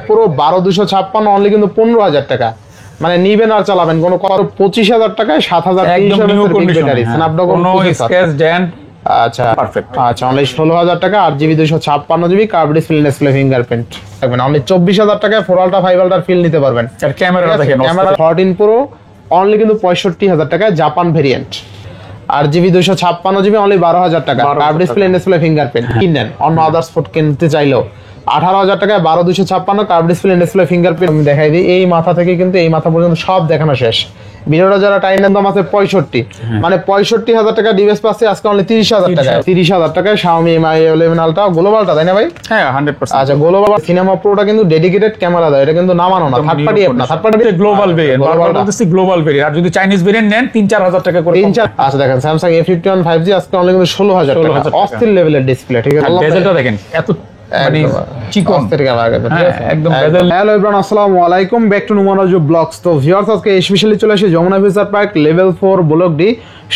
পুরো 12256 অনলি কিন্তু 15000 টাকা। মানে নিবেন আর চালাবেন কোনো 25000 টাকায় 7300 ব্যাটারি স্ন্যাপড্রাগন স্ক্র্যাচ ডেন্ট। আচ্ছা পারফেক্ট। আচ্ছা অনলি 16000 টাকা 8GB 256GB curve display fingerprint থাকবেন। অনলি 24000 টাকায় 4 আলট্রা 5 আলট্রার ফিল নিতে পারবেন। আর ক্যামেরাটা দেখেন, ক্যামেরা 14 প্রো অনলি কিন্তু 65000 টাকায় Japan variant. 8GB 256GB only 12000 টাকা কার্ভ ডিসপ্লে ফিঙ্গারপ্রিন্ট। কিনেন অন্য আদার্স ফোন কিনতে চাইলেও 18000 টাকায় 12256 কার্ভ ডিসপ্লে ফিঙ্গারপ্রিন্ট আমি দেখাই দিই। এই মাথা থেকে কিন্তু এই মাথা পর্যন্ত সব দেখানো শেষ। ভিডিওটা যারা টাইমের দাম আছে 65, মানে 65000 টাকা ডিভাইস পাচ্ছে আজকে অনলি 30000 টাকা। 30000 টাকায় Xiaomi Mi 11 Ultra গ্লোবালটা, তাই না ভাই? হ্যাঁ 100%। আচ্ছা গ্লোবাল সিনেমা প্রোটা কিন্তু ডেডিকেটেড ক্যামেরা দেয়, এটা কিন্তু নামানো না, থার্ড পার্টি অ্যাপ না, থার্ড পার্টি গ্লোবাল ভেরিয়েন্ট। বারবার বলতেছি গ্লোবাল ভেরিয়েন্ট। আর যদি চাইনিজ ভেরিয়েন্ট নেন 3-4000 টাকা করে। 3-4। আচ্ছা দেখেন Samsung A51 5G আজকে অনলি কিন্তু 16000 টাকা। অস্থির লেভেলের ডিসপ্লে, ঠিক আছে? বেজেলটা দেখেন এত মানে চিকন একদম বেজেল। হ্যালো এভরিওয়ান, আসসালামু আলাইকুম, ব্যাক টু নুমানজ ব্লগস। তো ভিউয়ার্স আজকে স্পেশালি চলে আসি Jamuna future park level 4 block D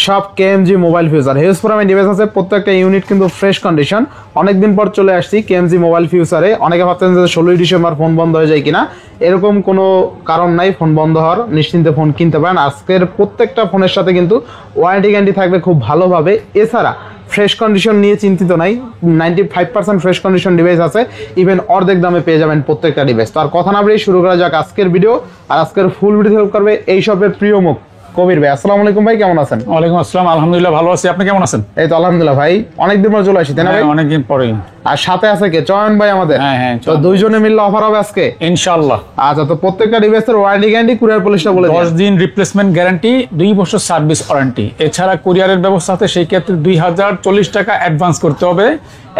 সব KMG মোবাইল ফিউচার। হিউজ পরিমাণ ডিভাইস আছে, প্রত্যেকটা ইউনিট কিন্তু ফ্রেশ কন্ডিশন। অনেকদিন পর চলে আসছি KMG মোবাইল ফিউচারে। অনেকে ভাবতেন যে 16ই ডিসেম্বর ফোন বন্ধ হয়ে যায় কিনা, এরকম কোনো কারণ নাই, ফোন বন্ধ হওয়ার, নিশ্চিন্তে ফোন কিনতে পারেন। আজকের প্রত্যেকটা ফোনের সাথে কিন্তু ওয়ারেন্টি গ্যারান্টি থাকবে খুব ভালোভাবে। এছাড়া ফ্রেশ কন্ডিশন নিয়ে চিন্তিত নাই, 95% ফ্রেশ কন্ডিশন ডিভাইস আছে, ইভেন অর্ধেক দামে পেয়ে যাবেন প্রত্যেকটা ডিভাইস। তো আর কথা না বলেই শুরু করা যাক আজকের ভিডিও। আর আজকের ফুল ভিডিও হেল্প করবে এই সবের প্রিয় মুখ কবির ভাই। আসসালামু আলাইকুম ভাই, কেমন আছেন? ওয়ালাইকুম আসসালাম, আলহামদুলিল্লাহ ভালো আছি। আপনি কেমন আছেন? এই তো আলহামদুলিল্লাহ ভাই, অনেকদিন পর চলে আসি, তাই না ভাই? অনেকদিন পরে। আর সাথে আছে কে? চয়ন ভাই আমাদের। হ্যাঁ তো দুইজনে মিললে অফার হবে আজকে ইনশাআল্লাহ। আচ্ছা, তো প্রত্যেকটা ডিভাইসের ওয়ারেন্টি গ্যারান্টি কুরিয়ার পলিশটা বলে দিন। 10 দিন রিপ্লেসমেন্ট গ্যারান্টি, 2 বছর সার্ভিস ওয়ারেন্টি। এছাড়া কুরিয়ারের ব্যবস্থা আছে, সেই ক্ষেত্রে 2040 টাকা অ্যাডভান্স করতে হবে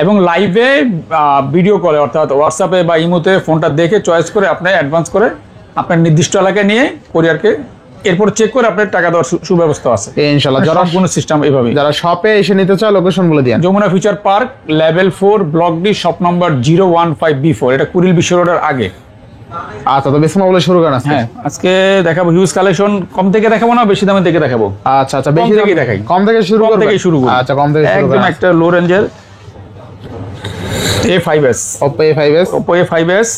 এবং লাইভে ভিডিও কলে অর্থাৎ হোয়াটসঅ্যাপে বা ইমোতে ফোনটা দেখে চয়েস করে আপনি অ্যাডভান্স করে আপনার নির্দিষ্ট এলাকায় নিয়ে কুরিয়ারকে এরপর চেক করে আপনার টাকা দেওয়ার সুব্যবস্থা আছে ইনশাআল্লাহ। যারা সম্পূর্ণ সিস্টেম এইভাবে। যারা শপে এসে নিতে চায় লোকেশন বলে দিন। Jamuna future park level 4 block D shop number 015B4, এটা কুড়িল বিশ্ব রোডের আগে। আচ্ছা, তো বেশি বলে শুরু করেন আজকে। হ্যাঁ আজকে দেখাবো হিউজ কালেকশন। কম থেকে দেখাবো না, বেশি দামে থেকে দেখাবো। আচ্ছা আচ্ছা, বেশি থেকে দেখাই, কম থেকে শুরু করব। আচ্ছা কম থেকে শুরু একদম একটা লো রেঞ্জের A5s, Oppo A5s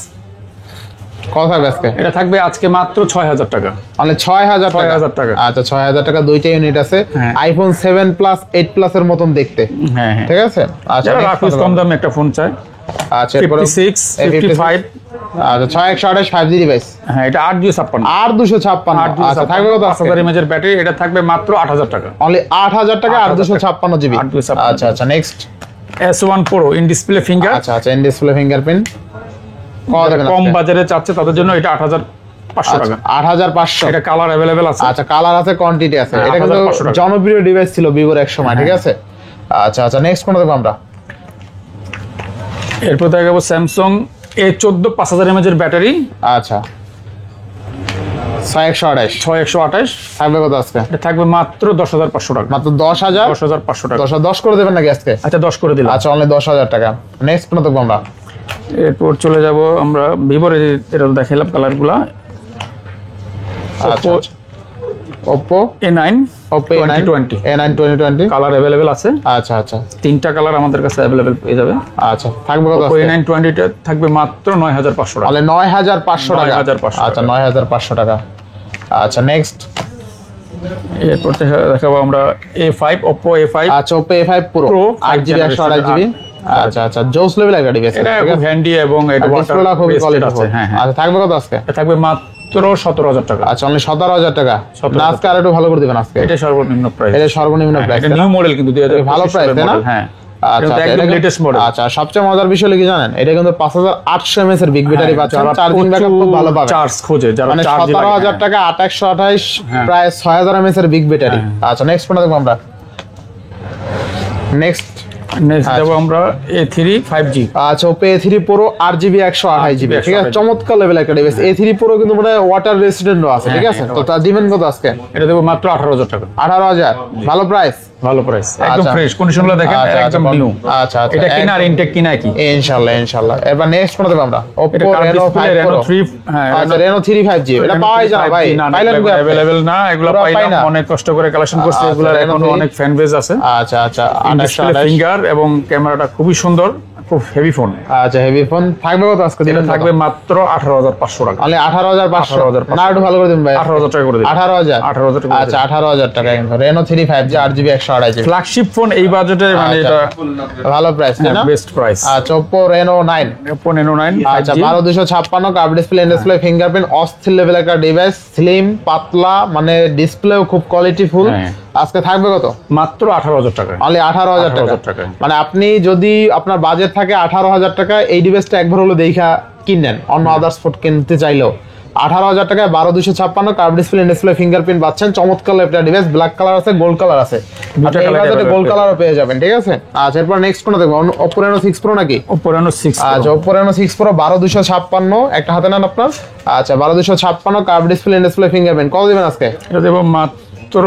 কত থাকবে আজকে? এটা থাকবে আজকে মাত্র 6000 টাকা। মানে 6000 টাকা। আচ্ছা 6000 টাকা, দুইটা ইউনিট আছে। আইফোন 7 প্লাস 8 প্লাস এর মতন দেখতে। হ্যাঁ হ্যাঁ ঠিক আছে। আচ্ছা রাফিস কম দামে একটা ফোন চাই। আচ্ছা এরপরে 56 55। আচ্ছা 6128 5G ডিভাইস। হ্যাঁ এটা 856। 8256। আচ্ছা থাকবে কত? 5000 এমএএইচ ব্যাটারি, এটা থাকবে মাত্র 8000 টাকা। অনলি 8000 টাকা 8256GB। আচ্ছা আচ্ছা next S1 Pro in display finger. আচ্ছা আচ্ছা ইন ডিসপ্লে ফিঙ্গারপ্রিন্ট। কম বাজারে চাচ্ছে তাদের জন্য এটা 8500 টাকা। 8500। এটা কালার अवेलेबल আছে। আচ্ছা কালার আছে, কোয়ান্টিটি আছে। এটা কিন্তু জনপ্রিয় ডিভাইস ছিল ভিভোর এক সময়, ঠিক আছে। আচ্ছা আচ্ছা নেক্সট কোন দেখব আমরা? এরপর দেখাবো স্যামসাং A14 5000 এমএএইচ এর ব্যাটারি। আচ্ছা 6128 থাকবে কত আজকে? এটা থাকবে মাত্র 10500 টাকা। মাত্র 10500 টাকা। 10 করে দেবেন নাকি আজকে? আচ্ছা 10 করে দিলাম। আচ্ছা অনলি 10000 টাকা। নেক্সট কোন দেখব আমরা? এরপর চলে যাব আমরা ভিভোর, এটা দেখাইলাম কালারগুলা। আচ্ছা Oppo A9 2020 কালার अवेलेबल আছে। আচ্ছা আচ্ছা তিনটা কালার আমাদের কাছে अवेलेबल পেয়ে যাবে। আচ্ছা থাকবে কত? A9 20 টা থাকবে মাত্র 9500 টাকা। তাহলে 9500 টাকা। 9500। আচ্ছা 9500 টাকা। আচ্ছা নেক্সট এরপর দেখাবো আমরা A5 Oppo A5। আচ্ছা Oppo A5 Pro 8GB 128GB। আচ্ছা আচ্ছা জোস লেভেল একটা ডিভাইস। এটা খুব হ্যান্ডি এবং এটা ডিসপ্লেটা খুব কোয়ালিটি আছে। হ্যাঁ আচ্ছা থাকবে কত আজকে? এটা থাকবে মাত্র 17000 টাকা। আচ্ছা অনলি 17000 টাকা। না আজকে আর একটু ভালো করে দিবেন আজকে। এটা সর্বনিম্ন প্রাইস। এটা সর্বনিম্ন প্রাইস। এটা নিউ মডেল কিন্তু 2025 ভালো প্রাইস তাই না? হ্যাঁ আচ্ছা এটা লেটেস্ট মডেল। আচ্ছা সবচেয়ে মজার বিষয় কি জানেন? এটা কিন্তু 5800 mAh এর বিগ ব্যাটারি পাচ্ছেন, চার্জিং ব্যাকআপ খুব ভালো পাবেন। চার্জ খোঁজে যারা চার্জ 17000 টাকা 8128 প্রায় 6000 mAh এর বিগ ব্যাটারি। আচ্ছা নেক্সট কোনটা দেখব আমরা? নেক্সট দেবো আমরা A3 5G। আচ্ছা Oppo A3 Pro 8GB 128GB, ঠিক আছে। চমৎকার লেভেল একটা ডিভাইস। A3 Pro কিন্তু মানে ওয়াটার রেসিস্ট্যান্টও আছে, ঠিক আছে। তো তার দিবেন কত আজকে? এটা দেবো মাত্র 18000 টাকা। 18000 ভালো প্রাইস। ভালো প্রাইস, একদম ফ্রেশ কন্ডিশনগুলো দেখেন, একদম নিউ। আচ্ছা আচ্ছা এটা কিনা আর ইনটেক কিনা কি? ইনশাআল্লাহ ইনশাআল্লাহ। এবার নেক্সট কোনটা দেব আমরা? Oppo Reno 5 Reno 3। হ্যাঁ আচ্ছা Reno 3 5G এটা পাওয়াই যায় ভাই, পাইলেন কি? अवेलेबल না, এগুলো পাইলাম অনেক কষ্ট করে কালেকশন করছি, এগুলোর এখনো অনেক ফ্যান বেজ আছে। আচ্ছা আচ্ছা ডিসপ্লে ফিঙ্গার এবং ক্যামেরাটা খুবই সুন্দর, খুব হেভি ফোন। আচ্ছা হেভি ফোন থাকবে কত আজকে? এটা থাকবে মাত্র 18,500 টাকা। মানে 18,500। 18,500 না একটু ভালো করে দিন ভাই। 18,000 টাকা করে দিন। 18,000। 18,000 টাকা। আচ্ছা 18,000 টাকা কিন্তু Reno 3 5G 8GB 128GB flagship phone এই বাজেটে, মানে এটা ভালো প্রাইস না? Best price. আচ্ছা Oppo Reno 9। Oppo Reno 9 আচ্ছা 12,256 কার্ভ ডিসপ্লে, ডিসপ্লে ফিঙ্গারপ্রিন্ট, অস্থির লেভেল একটা ডিভাইস, স্লিম পাতলা, মানে ডিসপ্লেও খুব কোয়ালিটি ফুল। আজকে থাকবে কত? মাত্র 18,000 টাকা। অনলি 18,000 টাকা। মানে আপনি যদি আপনার বাজেট থাকে 18,000 টাকা, এই ডিভাইসটা একবার হলো দেখা কিনেন, অন্য আদার্স ফোন কিনতে চাইলেও 18,000 টাকায় 12,256 কার্ভ ডিসপ্লে, ডিসপ্লে ফিঙ্গারপ্রিন্ট পাচ্ছেন। চমৎকার একটা ডিভাইস, ব্ল্যাক কালার আছে, গোল্ড কালার আছে, গোল্ড কালারও পেয়ে যাবেন। ঠিক আছে। আচ্ছা এরপর নেক্সট কোনটা দেখবো? Oppo Reno 6 Pro নাকি? Oppo Reno 6 Pro। আচ্ছা Oppo Reno 6 Pro 12,256, একটা হাতে নেন আপনার। আচ্ছা 12,256 কার্ভ ডিসপ্লে, ডিসপ্লে ফিঙ্গারপ্রিন্ট, কত দিবেন আজকে? এটা দেবো মাত্র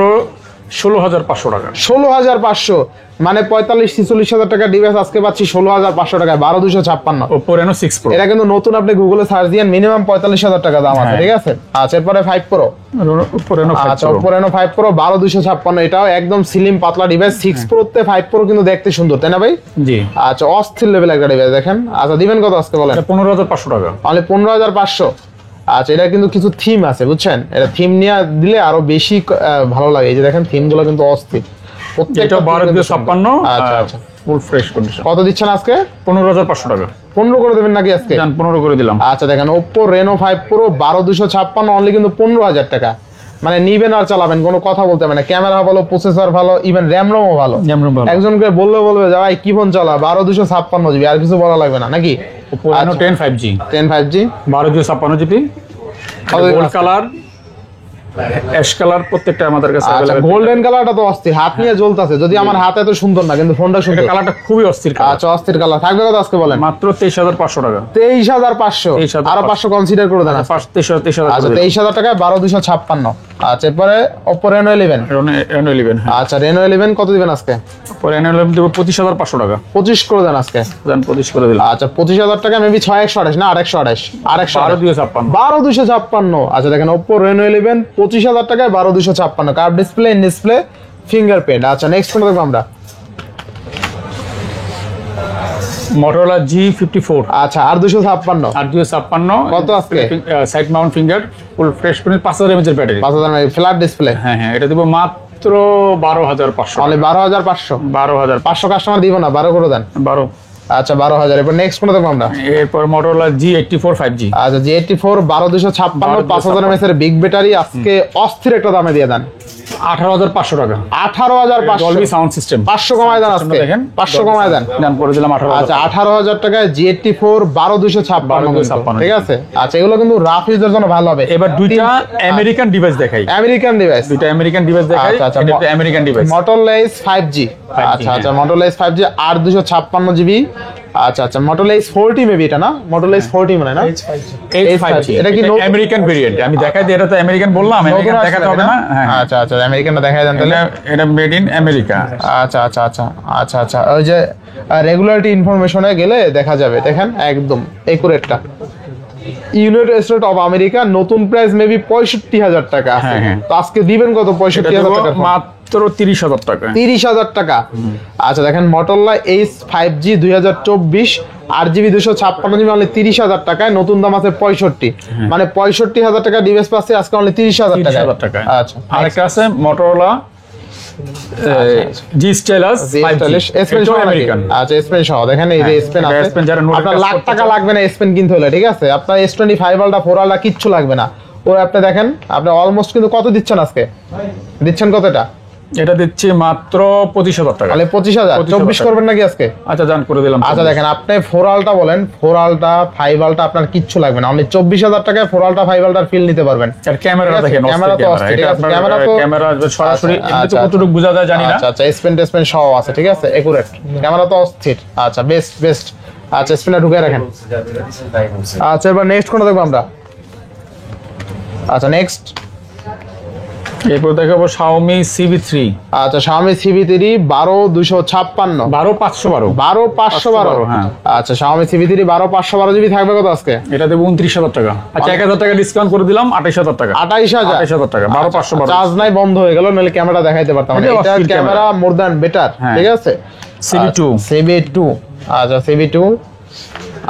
16,500 টাকা। 16,500, মানে 45-46,000 টাকা ডিভাইস আজকে পাচ্ছি 16,500 টাকায় 12,256। Oppo Reno 6 Pro। এটা কিন্তু নতুন, আপনি গুগলে সার্চ দিয়েন, মিনিমাম 45,000 টাকা দাম আছে। ঠিক আছে। আচ্ছা এরপরে 5 Pro। Oppo Reno 5 আচ্ছা Pro। Oppo Reno 5 Pro 12,256, এটাও একদম স্লিম পাতলা ডিভাইস। 6 Pro তে 5 Pro কিন্তু দেখতে সুন্দর, তাই না ভাই? জি। আচ্ছা অস্থির লেভেল একটা ডিভাইস দেখেন। আচ্ছা দিবেন কত আজকে বলেন? এটা 15,500 টাকা। মানে 15,500। আচ্ছা এটা কিন্তু কিছু থিম আছে বুঝছেন, এটা থিম নিয়ে দিলে আরো বেশি ভালো লাগে। এই যে দেখেন থিম গুলো কিন্তু অস্থির, এটা 12,256। আচ্ছা আচ্ছা ফুল ফ্রেশ কন্ডিশন। কত দিচ্ছেন আজকে? 15,500 টাকা। 15 করে দেবেন নাকি আজকে? জান 15 করে দিলাম। আচ্ছা দেখেন Oppo Reno 5 Pro 12,256 অনলি কিন্তু 15,000 টাকা। মানে নিবেন আর চালাবেন, কোনো কথা বলতে হবে না। ক্যামেরা ভালো, প্রসেসর ভালো, ইভেন র্যাম রোমও ভালো। একজনকে বলবে যে ভাই কি ফোন চালা, 12,256 GB, আর কিছু বলা লাগবে না নাকি? Oppo Reno 10 5G 12,256 GB, gold colour, ash colour, প্রত্যেকটা আমাদের কাছে আচ্ছা গোল্ডেন কালারটা তো অস্থির, হাত নিয়ে জ্বলতেছে। যদি আমার হাত এত সুন্দর না, কিন্তু ফোনটা সুন্দর। কালারটা খুবই অস্থির। আচ্ছা অস্থির কালার থাকবে কত আজকে বলেন? মাত্র 23,500 টাকা। 23,500, আরো 500 কনসিডার করে দেন। 23,000। আচ্ছা 23,000 টাকায় 12,256। আচ্ছা এরপরে Oppo Reno 11। Reno 11 আচ্ছা Reno 11 কত দিবেন আজকে? Oppo Reno 11 দেব 25,500 টাকা। 25 করে দেন আজকে। জান 25 করে দিলাম। আচ্ছা 25,000 টাকা মেবি 6128 না 828, 12,256। আচ্ছা দেখেন Oppo Reno 11 25,000 টাকায় 12,256, কার্ভ ডিসপ্লে, ডিসপ্লে ফিঙ্গারপ্রিন্ট। আচ্ছা নেক্সট কোনটা দেখবো আমরা? Motorola G54। আচ্ছা 8,256। কত আজকে? Side Mount finger, full fresh করে 5000 mAh এর ব্যাটারি, 5000 mAh ফ্ল্যাট ডিসপ্লে। হ্যাঁ হ্যাঁ, এটা দেব মাত্র 12,500। অনলি 12,500। 12,500 কাস্টমার দিব না, 12 করে দেন। 12। আচ্ছা 12,000। এরপর নেক্সট কোনটা দেখবো আমরা? এরপর Motorola G84 5G। আচ্ছা G84 12,256, 5000 mAh এর বিগ ব্যাটারি, আজকে অস্থির একটা দামে দিয়ে দেন। 18,500 টাকা। 18,500। Dolby sound system. 500 কমায় দেন আজকে। দেখেন 500 কমায় দেন। দাম করে দিলাম 18,000। আচ্ছা 18,000 টাকায় G84 12,256। ঠিক আছে। আচ্ছা এগুলো কিন্তু রাফ ইউজার জন্য ভালো হবে। এবার দুইটা আমেরিকান ডিভাইস দেখাই। আমেরিকান ডিভাইস, দুইটা আমেরিকান ডিভাইস দেখাই। আচ্ছা এটা American device. Motorola Edge 5G। আচ্ছা Motorola Edge 5G 8,256 GB। আচ্ছা Motorola Edge 40 মেবি এটা না? Motorola Edge 40 মনে হয় না? Edge 5G এটা কি আমেরিকান ভেরিয়েন্ট? আমি দেখাই দিই, এটা তো আমেরিকান বললাম, আমেরিকান দেখাতে হবে না? হ্যাঁ আচ্ছা আমেরিকানটা দেখাই দেন তাহলে। এটা মেড ইন আমেরিকা। আচ্ছা ওই যে রেগুলারিটি ইনফরমেশনে গেলে দেখা যাবে, দেখেন একদম একুরেটটা। ইউনাইটেড স্টেট অফ আমেরিকা, নতুন প্রাইস মেবি 65,000 টাকা আছে। তো আজকে দিবেন কত? 65,000 টাকা। মাত্র 30,000 টাকা। 30,000 টাকা। আচ্ছা দেখেন Motorola Edge 5G 2024 8GB 256GB only 30,000 টাকায়, নতুন দাম আছে 65, মানে 65,000 টাকা ডিভাইস পাচ্ছে আজকে অনলি 30,000 টাকা। আচ্ছা আরেকটা আছে Motorola G Stylus 5G, S Pen American. আচ্ছা S Pen সহ দেখেন, এই যে S Pen আছে। আপনার লাখ টাকা লাগবে না S Pen কিনতে হলে, ঠিক আছে? আপনার S25 আলট্রা 4 আলট্রা কিচ্ছু লাগবে না। ওই আপনি দেখেন, আপনি অলমোস্ট কিন্তু কত দিচ্ছেন আজকে? দিচ্ছেন কতটা? এটা দিচ্ছি মাত্র 25,000 টাকা। তাহলে 25,000 24 করবেন নাকি আজকে? আচ্ছা জান করে দিলাম। আচ্ছা দেখেন আপনি 4 আলট্রা বলেন, 4 আলট্রা 5 আলট্রা আপনার কিচ্ছু লাগবে না, অনলি 24,000 টাকায় 4 আলট্রা 5 আলট্রার ফিল নিতে পারবেন। আর ক্যামেরা দেখেন, ক্যামেরা তো অস্থির, ঠিক আছে? ক্যামেরা সরাসরি এমনি কতটুকু বোঝা যায় জানি না। আচ্ছা S Pen সহ আছে, ঠিক আছে? একুরেট ক্যামেরা তো অস্থির। আচ্ছা বেস্ট। আচ্ছা S Pen ঢুকিয়ে রাখেন। আচ্ছা এবার নেক্সট কোনটা দেখব আমরা? আচ্ছা নেক্সট এরপর দেখাবো Xiaomi CB3। আচ্ছা Xiaomi CB3 12,256, 12,512। হ্যাঁ। আচ্ছা Xiaomi CB3 12,512 GB থাকবে কত আজকে? এটা দেব 29,000 টাকা। আচ্ছা 1,000 টাকা ডিসকাউন্ট করে দিলাম, 28,000 টাকা। 28,000 টাকা। 12,512। চার্জ নাই, বন্ধ হয়ে গেল, নাহলে ক্যামেরা দেখাইতে পারতাম। এটা ক্যামেরা মোর দ্যান বেটার, ঠিক আছে? CB2 আচ্ছা সিবি2,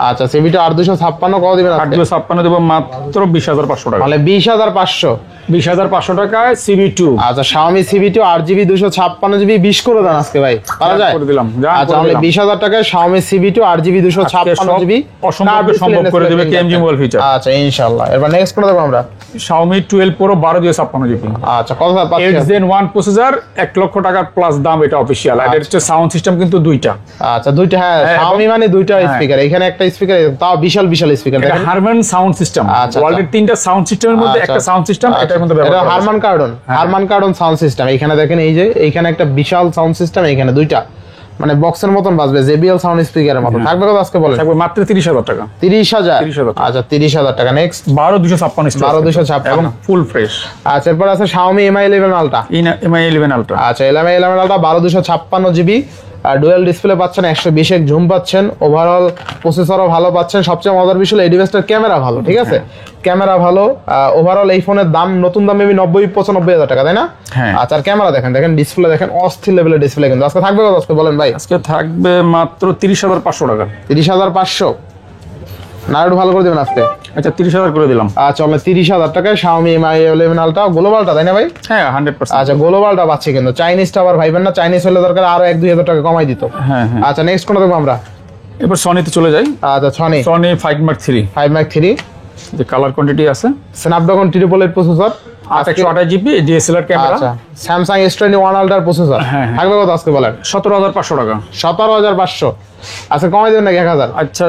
আচ্ছা সিবি2 856 কত দিবেন? 856 দেবো মাত্র 20,500 টাকা। মানে 20,500, 20,500 টাকায় CV2। আচ্ছা Xiaomi CV2 8GB 256GB 20 করে দেন আজকে ভাই, পারা যায়? করে দিলাম। আচ্ছা তাহলে 20,000 টাকায় Xiaomi CV2 8GB 256GB অসম্ভব সম্ভব করে দেবে KMG মোবাইল ফিচার। আচ্ছা ইনশাআল্লাহ। এবার নেক্সট করে দেব আমরা Xiaomi 12 Pro 12/256GB। আচ্ছা কত পাচ্ছি? 8 Gen 1 প্রসেসর, 1 লক্ষ টাকা প্লাস দাম, এটা অফিশিয়াল। আর এটা হচ্ছে সাউন্ড সিস্টেম কিন্তু দুইটা। আচ্ছা দুইটা, হ্যাঁ Xiaomi মানে দুইটা স্পিকার, এখানে একটা স্পিকার, তাও বিশাল বিশাল স্পিকার এটা দেখেন। Hermann sound system. আচ্ছা, ওয়ার্ল্ডের তিনটা সাউন্ড সিস্টেমের মধ্যে একটা সাউন্ড সিস্টেম এটার মধ্যে ব্যবহার করা। Harman Kardon, Harman Kardon sound system. এখানে দেখেন এই যে এইখানে একটা বিশাল সাউন্ড সিস্টেম, এখানে দুইটা মানে বক্সের মতন বাজবে, JBL সাউন্ড স্পিকারের মতো। থাকবে কত আজকে বলেন? থাকবে মাত্র 30,000 টাকা। 30,000। 30,000 আচ্ছা 30,000 টাকা। নেক্সট 12,256 12,256 এবং ফুল ফ্রেশ। আচ্ছা এরপর আছে Xiaomi Mi 11 Ultra। Mi 11 Ultra। আচ্ছা Mi 11 Ultra 12,256GB, আর ডুয়াল ডিসপ্লে পাচ্ছেন, 120 জুম পাচ্ছেন, ওভারঅল প্রসেসরও ভালো পাচ্ছেন। সবচেয়ে মজার বিষয় এই ডিভাইসটার ক্যামেরা ভালো, ঠিক আছে? ক্যামেরা ভালো। ওভারঅল এই ফোনের দাম, নতুন দাম মেবি 90-95,000 টাকা, তাই না? হ্যাঁ। আচ্ছা আর ক্যামেরা দেখেন, দেখেন ডিসপ্লে দেখেন, অস্থির লেভেলের ডিসপ্লে। কিন্তু আজকে থাকবে কত আজকে বলেন ভাই? আজকে থাকবে মাত্র 30,500 টাকা। 30,500 না, একটু ভালো করে দেবেন আজকে। আচ্ছা 30,000 করে দিলাম। আচ্ছা 30,000 টাকায় Xiaomi Mi 11 Ultra গ্লোবালটা, তাই না ভাই? হ্যাঁ 100%। আচ্ছা গ্লোবালটা পাচ্ছি, কিন্তু চাইনিজটা আবার ভাইবেন না, চাইনিজ হলে দরকার আরো 1-2,000 টাকা কমাই দিত। হ্যাঁ হ্যাঁ। আচ্ছা নেক্সট কোনটা দেখবো আমরা? এবার সনিতে চলে যাই। আচ্ছা সনি 5 Mark 3। 5 Mark 3, যে কালার কোয়ান্টিটি আছে, Snapdragon 888 processor, 828GB DSLR camera. আচ্ছা স্যামসাং S21 Ultra প্রসেসর। হ্যাঁ, হ্যাঁ। থাকবে কত আজকে বলেন? 17,500 টাকা। 17,500। আচ্ছা কমাই দেবেন নাকি 1,000? আচ্ছা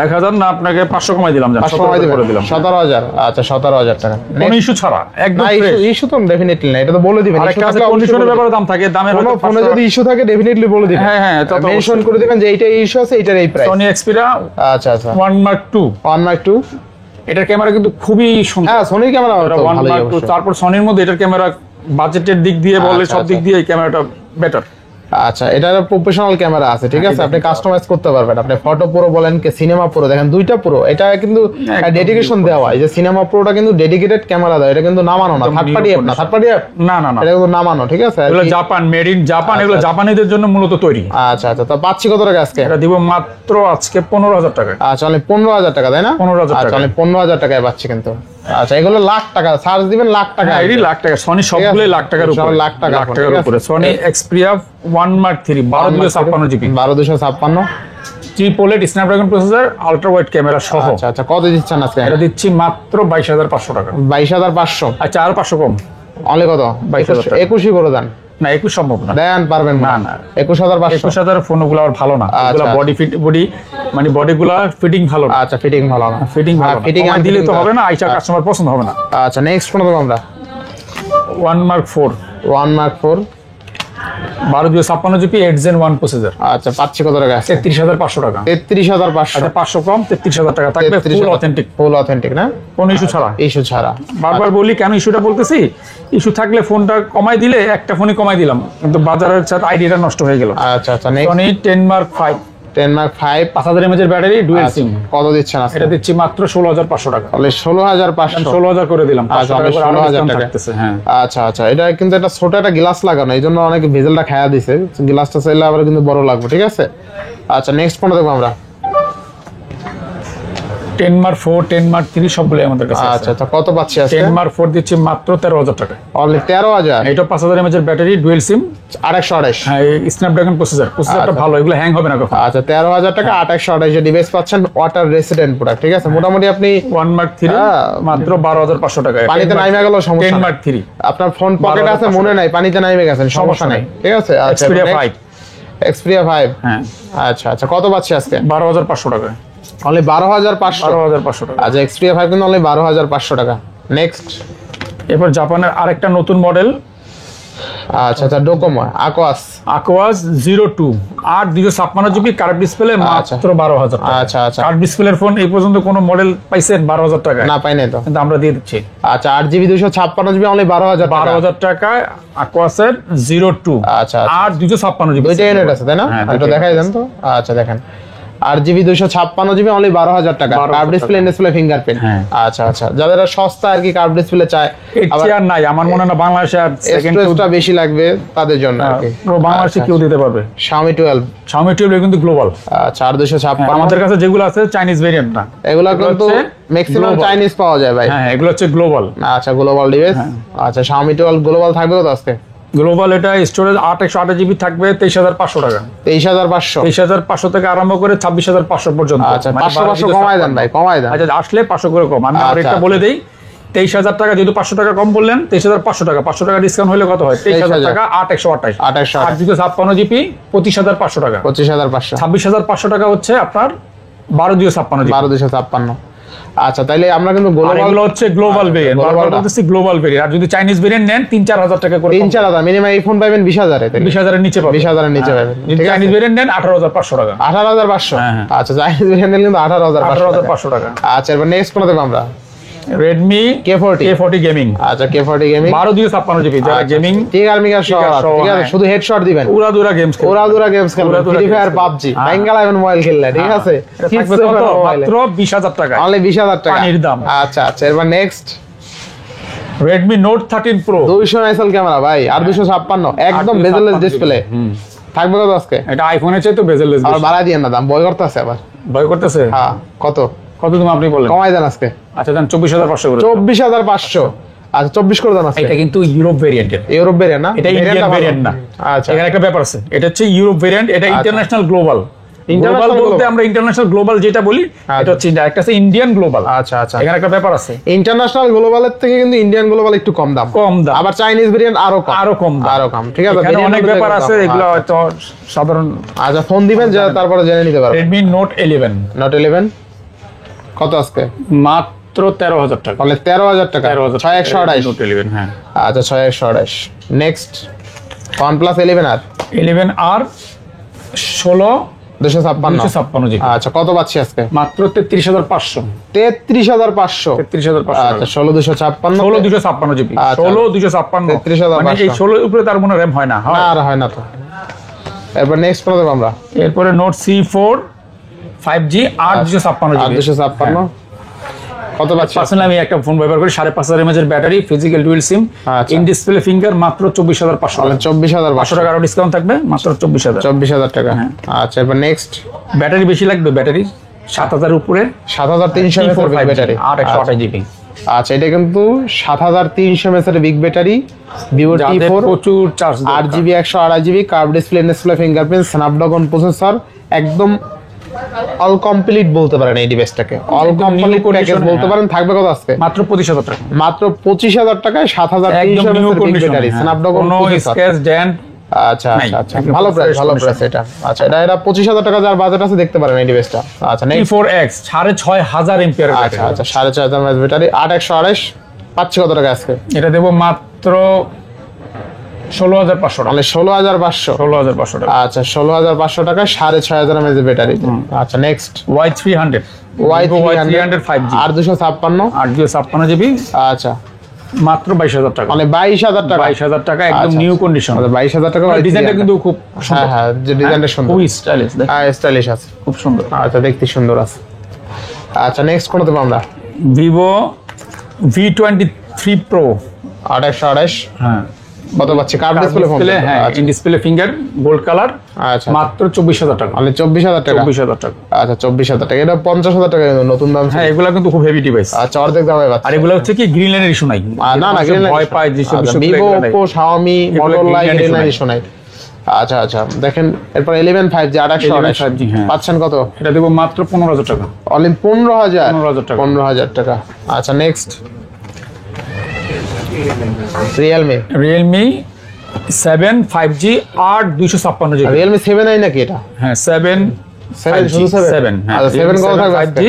1,000 না, আপনাকে 500 কমাই দিলাম। 500 কমাই দেবেন? করে দিলাম। 17,000। আচ্ছা 17,000 টাকা। কোনো ইস্যু ছাড়া একদম না ফ্রেশ। ইস্যু তো ডেফিনেটলি না, এটা তো বলে দিবেন। আরেকটা আছে কন্ডিশনের ব্যাপারে দাম থাকে, দামের কোনো হয়তো ফোনে যদি ইস্যু থাকে ডেফিনেটলি বলে দিবেন। হ্যাঁ হ্যাঁ, তা তো মেনশন করে দিবেন যে এইটা ইস্যু আছে, এইটার এই প্রাইস। সনি এক্সপিরা আচ্ছা আচ্ছা 1 Mark 2। 1 Mark 2, এটার ক্যামেরা কিন্তু খুবই সুন্দর। হ্যাঁ সোনির ক্যামেরা 1 Mark 2। তারপর সনির মধ্যে এটার ক্যামেরা বাজেটের দিক দিয়ে বলে, আচ্ছা, সব দিক দিয়ে এই ক্যামেরাটা বেটার। আচ্ছা এটার প্রফেশনাল ক্যামেরা আছে, ঠিক আছে? আপনি কাস্টমাইজ করতে পারবেন, আপনি ফটো প্রো বলেন কি সিনেমা প্রো, দেখেন দুইটা প্রো। এটা কিন্তু ডেডিকেশন দেওয়া হয় যে সিনেমা প্রোটা কিন্তু ডেডিকেটেড ক্যামেরা দেয়, এটা কিন্তু নামানো না, থার্ড পার্টি অ্যাপ না, থার্ড পার্টি অ্যাপ না না না, এটা কিন্তু নামানো, ঠিক আছে? এগুলো জাপান, মেড ইন জাপান, এগুলো জাপানিদের জন্য মূলত তৈরি। আচ্ছা আচ্ছা, তো পাচ্ছি কত টাকা আজকে? এটা দিব মাত্র আজকে 15,000 টাকা। আচ্ছা মানে 15,000 টাকা, তাই না? 15,000 টাকা। আচ্ছা মানে 15,000 টাকায় পাচ্ছি কিন্তু। আচ্ছা এগুলো লাখ টাকা, চার্জ দিবেন লাখ টাকা। হ্যাঁ, এটি লাখ টাকা। সনি সবগুলোই লাখ টাকার সব উপরে, লাখ টাকা, লাখ টাকার ঠিক আছে? উপরে। Sony Xperia 1 Mark 3 12,256GB, 12,256। Triplet Snapdragon processor, ultra wide camera সহ। আচ্ছা আচ্ছা কত দিচ্ছেন আজকে? এটা দিচ্ছি মাত্র 22,500 টাকা। 22,500। আচ্ছা আর 500 কম। অনলি কত? 22,000 টাকা। 21 করে দেন। না 21 সম্ভব না। দেন পারবেন না না, 21,500। 21,000 ফোনগুলো আর ভালো না। এগুলো আচ্ছা। বডি মানে বডিগুলো ফিটিং ভালো না। আচ্ছা ফিটিং ভালো না, ফিটিং ভালো না। ফিটিং ফিটিং দিলে তো হবে না, আইসা কাস্টমার পছন্দ হবে না। আচ্ছা নেক্সট কোন দেবো আমরা? 1 Mark 4 1 Mark 4, 12,256GB 8 Gen 1 processor. আচ্ছা পাচ্ছি কত টাকা? 33,500 টাকা। 33,500। আচ্ছা 500 কম, 33,000 টাকা থাকবে, ফুল অথেন্টিক, ফুল অথেন্টিক না, কোনো ইস্যু ছাড়া। ইস্যু ছাড়া। বারবার বলি কেন ইস্যুটা বলতেছি, ইস্যু থাকলে ফোনটা কমাই দিলে একটা ফোনই কমাই দিলাম, কিন্তু বাজারের সাথে আইডিয়াটা নষ্ট হয়ে গেল। আচ্ছা আচ্ছা next Sony 10 Mark 5 10 Mark 5, 5000 mAh এর ব্যাটারি, ডুয়াল সিম। কত দিচ্ছেন আজকে? এটা দিচ্ছি মাত্র 16,500 টাকা। তাহলে 16,500। 16,000 করে দিলাম, 500 আচ্ছা, টাকা করে আরো 16,000 ডিসকাউন্ট টাকা। থাকতেছে। হ্যাঁ আচ্ছা আচ্ছা, এটা কিন্তু একটা ছোট একটা গ্লাস লাগানো, এই জন্য অনেকে ভেজেলটা খায়া দিছে, গ্লাসটা চাইলে আবার কিন্তু বড় লাগবে, ঠিক আছে? আচ্ছা নেক্সট কোনটা দেখবো আমরা? 10 Mark 4 10 Mark 3 সবগুলো আমাদের কাছে আছে। আচ্ছা আচ্ছা কত পাচ্ছি আজকে? 10 Mark 4 দিচ্ছি মাত্র 13,000 টাকা। অনলি 13,000। এটা 5000 mAh এর ব্যাটারি, ডুয়াল সিম, 828। হ্যাঁ স্ন্যাপড্রাগন প্রসেসরটা আচ্ছা। ভালো, এগুলো হ্যাং হবে না কখনো। আচ্ছা 13,000 টাকা 828 যে ডিভাইস পাচ্ছেন, ওয়াটার রেসিডেন্ট প্রোডাক্ট, ঠিক আছে? মোটামুটি আপনি 1 Mark 3 মাত্র 12,500 টাকা। পানিতে নাইমে গেল সমস্যা 10 নাই। Mark 3 আপনার ফোন পকেটে আছে, মনে নাই, পানিতে নাইমে গেছেন, সমস্যা নাই, ঠিক আছে? আচ্ছা Xperia 5 Xperia 5। হ্যাঁ আচ্ছা আচ্ছা কত পাচ্ছি আজকে? 12,500 টাকা। অনলি 12,500। 12,500 টাকা। আচ্ছা Xperia 5 কিন্তু অনলি 12,500 টাকা। নেক্সট এরপর জাপানের আরেকটা নতুন মডেল, আচ্ছা আচ্ছা Docomo Aquas। Aquas 02 8,256GB curve display, মাত্র 12,000 টাকা। আচ্ছা আচ্ছা কার্ভ ডিসপ্লের ফোন এই পর্যন্ত কোনো মডেল পাইছেন 12,000 টাকা? না পাই নাই তো, কিন্তু আমরা দিয়ে দিচ্ছি। আচ্ছা 8GB 256GB অনলি 12,000 টাকা। 12,000 টাকায় Aquasের 02 আচ্ছা আচ্ছা 8,256GB। দুইটা ইউনিট আছে তাই না? হ্যাঁ, এটা দুইটা দেখাই দেন তো। আচ্ছা দেখেন 8GB 256GB অনলি 12,000 টাকা। 12,000 কার্ভ ডিসপ্লে, ডিসপ্লে ফিঙ্গারপ্রিন্ট। হ্যাঁ। আচ্ছা আচ্ছা, যাদের সস্তা আর কি কার্ভ ডিসপ্লে চায়, আবার আর নাই আমার মনে হয় না বাংলাদেশে আর সেকেন্ড স্টোরেজটা বেশি লাগবে তাদের জন্য আর কি। বাংলাদেশে কেউ দিতে পারবে। Xiaomi 12। Xiaomi 12 কিন্তু গ্লোবাল। আচ্ছা, 8256। আমাদের কাছে যেগুলো আছে চাইনিজ ভেরিয়েন্ট না, এগুলা কিন্তু ম্যাক্সিমাম global। চাইনিজ পাওয়া যায় ভাই। হ্যাঁ এগুলো হচ্ছে গ্লোবাল। আচ্ছা, গ্লোবাল ডিভাইস। আচ্ছা, Xiaomi 12 গ্লোবাল থাকবে কত আজকে? গ্লোবাল এটা স্টোরেজ 8/128GB থাকবে 23,500 টাকা। 23,500। 23,500 থেকে আরম্ভ করে 26,500 পর্যন্ত। আচ্ছা, 500 কমায় দেন ভাই, কমায় দেন। আচ্ছা, আসলে 500 করে কম। আমি আচ্ছা, আরেকটা বলে দেই, 23,000 টাকা যেহেতু 500 টাকা কম বললেন, 23,500 টাকা, 500 টাকা ডিসকাউন্ট হলে কত হয়? 23,000 টাকা 8/128। 8/128। 8/256GB 25,500 টাকা। 25,500। 26,500 টাকা হচ্ছে আপনার 12/256GB। 12,256। আচ্ছা, তাইলে আমরা কিন্তু আর গ্লোবাল, এগুলো হচ্ছে গ্লোবাল ভেরিয়েন্ট। global টা। বলতেছি গ্লোবাল ভেরিয়েন্ট। আর যদি চাইনিজ ভেরিয়েন্ট নেন 3-4 টাকা করে 3-4,000 মিনিমাম এই ফোন পাবেন 20,000 এ। 20,000 এর নিচে পাবেন। 20,000 এর নিচে পাবেন। যদি ঠিক আছে, চাইনিজ ভেরিয়েন্ট নেন 18,500 টাকা। 18,500। হ্যাঁ। আচ্ছা, চাইনিজ ভেরিয়েন্ট কিন্তু 18,500 টাকা। 18,500 টাকা। আচ্ছা, এবার নেক্সট কোন দেব আমরা? Redmi K40 gaming. আচ্ছা, K40 গেমিং 12/256GB যারা গেমিং টিগার মিগার সহ, ঠিক আছে, শুধু হেডশট দিবেন, উড়াদুরা গেমস খেলবে। ওরাদুরা গেমস খেলবেন, উড়াদুরা ফ্রি ফায়ার, games পাবজি, খেলবে। বেঙ্গলা এবং মোবাইল খেললে, ঠিক আছে, এটা থাকবে কিচ্ছু কত? হবে না মোবাইলে। মাত্র 20,000 টাকা। অনলি 20,000 টাকা পানির দাম। আচ্ছা আচ্ছা, এবার next Redmi Note 13 Pro 200 megapixel camera ভাই, আর 256 একদম বেজেলেস ডিসপ্লে থাকবে কত আজকে? এটা আইফোনের চেয়ে তো বেজেললেস আর বাড়াই দিয়েন না দাম, বয় করতে আছে আবার। ভয় করতেছে। হ্যাঁ, কত কত তুমি আপনি বলেন? কমাই দেন আজকে? আচ্ছা দেন 24,500 করে। 24,500। আচ্ছা, 24 করে দেন আজকে। এটা কিন্তু ইউরোপ ভেরিয়েন্টের। ইউরোপ ভেরিয়েন্ট না, এটা ইন্ডিয়ান ভেরিয়েন্ট না। আচ্ছা, এখানে একটা ব্যাপার আছে, এটা হচ্ছে ইউরোপ ভেরিয়েন্ট, এটা ইন্টারন্যাশনাল গ্লোবাল। International গ্লোবাল বলতে global। আমরা ইন্টারন্যাশনাল গ্লোবাল যেটা বলি, এটা হচ্ছে ইন্ডিয়া, একটা আছে ইন্ডিয়ান গ্লোবাল। আচ্ছা আচ্ছা, এখানে একটা ব্যাপার আছে, ইন্টারন্যাশনাল গ্লোবালের থেকে কিন্তু ইন্ডিয়ান গ্লোবাল একটু কম দাম। কম দাম। আবার চাইনিজ ভেরিয়েন্ট আরো কম। আরো কম দাম। আরো কম, ঠিক আছে। এখানে variant অনেক অনুযায়ী ব্যাপার দাম। আছে, এগুলো হয়তো সাধারণ। আচ্ছা, ফোন দিবেন যে তারপরে জেনে নিতে পারবেন। Redmi Note 11 Note 11 কত আজকে? মাত্র 13,000 টাকা। তাহলে 13,000 টাকা। 13,000 6128। Note 11 হ্যাঁ। আচ্ছা, 6128। Next OnePlus 11R 11R 16 256। 256GB আচ্ছা, কত পাচ্ছি আজকে? মাত্র 33,500। 33,500। 33,500 আচ্ছা, 16,256। 16,256GB। আচ্ছা। 16,256 33,500 মানে এই 16 এর উপরে তার মনে র্যাম হয় না। না, আর হয় না তো। এরপর নেক্সট কোন দেব আমরা? এরপরে Note C4 5G 8,256GB। 856 কত পাচ্ছি? পার্সোনালি আমি একটা ফোন ব্যবহার করি, 5,500 mAh এর ব্যাটারি, ফিজিক্যাল ডুয়াল সিম, আচ্ছা। ইন ডিসপ্লে ফিঙ্গার, মাত্র 24,500 তাহলে টাকা। 24,500 500 টাকা আরো ডিসকাউন্ট থাকবে, মাত্র 24,000। 24,000 টাকা। আচ্ছা, এরপর নেক্সট ব্যাটারি বেশি লাগবে, ব্যাটারি 7,000 উপরে, 7,300 T4 mAh ব্যাটারি। 8/128GB। আচ্ছা, এটা কিন্তু 7,300 mAh এর বিগ ব্যাটারি, ভিভো যাদের T4, প্রচুর charge 8GB 128GB curve display, display fingerprint, Snapdragon processor, একদম অল কমপ্লিট বলতে পারেন এই ডিভাইসটাকে, অল একদম কমপ্লিট new প্যাকেজ condition, বলতে পারেন। থাকবে কত আজকে? মাত্র 25,000 টাকা। মাত্র 25,000 টাকায় 7,300 একদম নিউ mAh এর বিগ কন্ডিশন, ব্যাটারি, স্ন্যাপড্রাগন কোনো প্রসেসর। Scratch dent. আচ্ছা নাই, আচ্ছা আচ্ছা, একদম ভালো প্রাইস, fresh ভালো condition। প্রাইস এটা। আচ্ছা, এটা 25,000 টাকা যার বাজেট আছে দেখতে পারেন এই ডিভাইসটা। আচ্ছা, নেক্সট। T4X 6,500 এম্পিয়ার আচ্ছা আচ্ছা, 4,500 mAh ব্যাটারি, 8/128 পাচ্ছি কত টাকা আজকে? এটা দেবো মাত্র 16,500 টাকা। মানে 16,500। 16,500 টাকা। আচ্ছা, 16,500 টাকা 6,500 mAh ব্যাটারি। আচ্ছা, নেক্সট Y300 Y300 5G আর 256। 8/256GB আচ্ছা, মাত্র 22,000 টাকা। মানে 22,000 টাকা। 22,000 টাকা একদম আচ্ছা, নিউ কন্ডিশন। 22,000 টাকা। ডিজাইনটা কিন্তু খুব হ্যাঁ সুন্দর। হ্যাঁ, যে ডিজাইনটা সুন্দর, খুবই স্টাইলিশ, হ্যাঁ স্টাইলিশ আছে, খুব সুন্দর। আচ্ছা, দেখতে সুন্দর আছে। আচ্ছা, নেক্সট কোন দেব আমরা? Vivo V23 Pro 8/128 হ্যাঁ, কত পাচ্ছি? Curve display phone. ডিসপ্লে হ্যাঁ, in display finger, gold colour, আচ্ছা, মাত্র 24,000 টাকা। মানে 24,000 টাকা। 24,000 টাকা। আচ্ছা, 24,000 টাকা। এটা 50,000 টাকা কিন্তু নতুন দাম। হ্যাঁ, এগুলা কিন্তু খুব হেভি ডিভাইস। আচ্ছা, অর্ধেক দামে পাচ্ছি। আর এগুলা হচ্ছে কি গ্রিন লাইনের ইস্যু নাই। না না, গ্রিন লাইন ভয় পায় যেসব Vivo, Oppo, Xiaomi, Motorola, green line green line issue issue নাই। আচ্ছা আচ্ছা, দেখেন এরপর 11 5G 8/128 5G, হ্যাঁ। পাচ্ছেন কত? এটা দেবো মাত্র 15,000 টাকা। অনলি 15,000। 15,000 টাকা। 15,000 টাকা। আচ্ছা, next Realme. Realme 7 5G 8/256GB। Realme 7i নাকি এটা? হ্যাঁ 7 7 শুধু 7। হ্যাঁ আচ্ছা, 7 কত থাকবে আজকে? 5G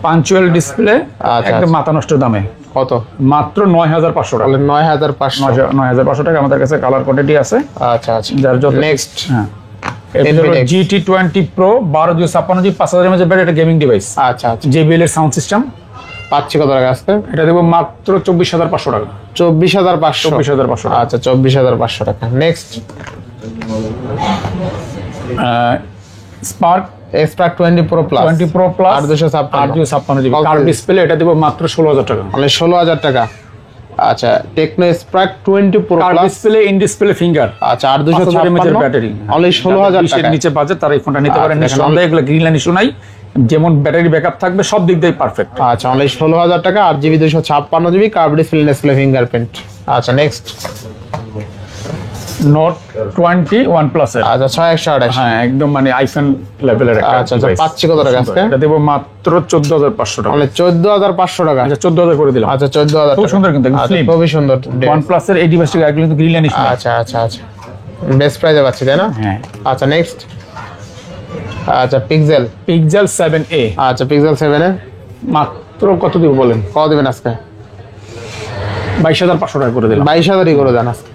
পাঞ্চুয়াল ডিসপ্লে, আচ্ছা, একদম মাথা নষ্ট দামে, কত? মাত্র 9,500 টাকা। তাহলে 9,500। 9,500 টাকা আমাদের কাছে কালার কোয়ান্টিটি আছে। আচ্ছা আচ্ছা, যার যত নেক্সট হ্যাঁ, এরপর Infinix GT20 Pro 12/256GB 5,000 mAh battery, এটা গেমিং ডিভাইস, আচ্ছা আচ্ছা, JBL এর সাউন্ড সিস্টেম। পাচ্ছি কত টাকা আজকে? এটা দেবো মাত্র 24,500 টাকা। 24,500। 24,500 টাকা। আচ্ছা, 24,500 টাকা। Next spark Spark 20 Pro Plus 20 Pro Plus 8256 GB curve display, এটা দেব মাত্র 16000 টাকা। মানে 16000 টাকা। আচ্ছা Tecno Spark 20 Pro curve Plus display, in display finger, আচ্ছা 8256 এমএএইচ ব্যাটারি, অনলি 16000 টাকা। নিচে বাজেট তারা এই ফোনটা নিতে পারেন নিঃসন্দেহে। এগুলো গ্রিন লাইন ইস্যু নাই, যেমন ব্যাটারি ব্যাকআপ থাকবে সব দিক দিয়ে পারফেক্ট। আচ্ছা অনলি 16000 টাকা, 8GB 256GB curve display fingerprint. আচ্ছা নেক্সট নোট 20 OnePlus এর। আচ্ছা 6128। হ্যাঁ একদম মানে আইফোন লেভেলের একটা। আচ্ছা আচ্ছা পাচ্ছি কত টাকা আজকে? এটা দেব মাত্র 14500 টাকা। অনলি 14500 টাকা। আচ্ছা 14000 করে দিলাম। আচ্ছা 14000 খুব সুন্দর কিন্তু আচ্ছা স্লিম, খুবই সুন্দর। OnePlus এর এই ডিভাইসটা একদম কিন্তু গ্রিন লাইন ইস্যু। আচ্ছা আচ্ছা আচ্ছা বেস্ট প্রাইসে পাচ্ছি তাই না? হ্যাঁ। আচ্ছা নেক্সট আচ্ছা পিক্সেল 7a। আচ্ছা পিক্সেল 7 এ মাত্র কত দিব বলেন? কত দিবেন আজকে? 22500 টাকা করে দিলাম। 22000ই করে দেন আজকে।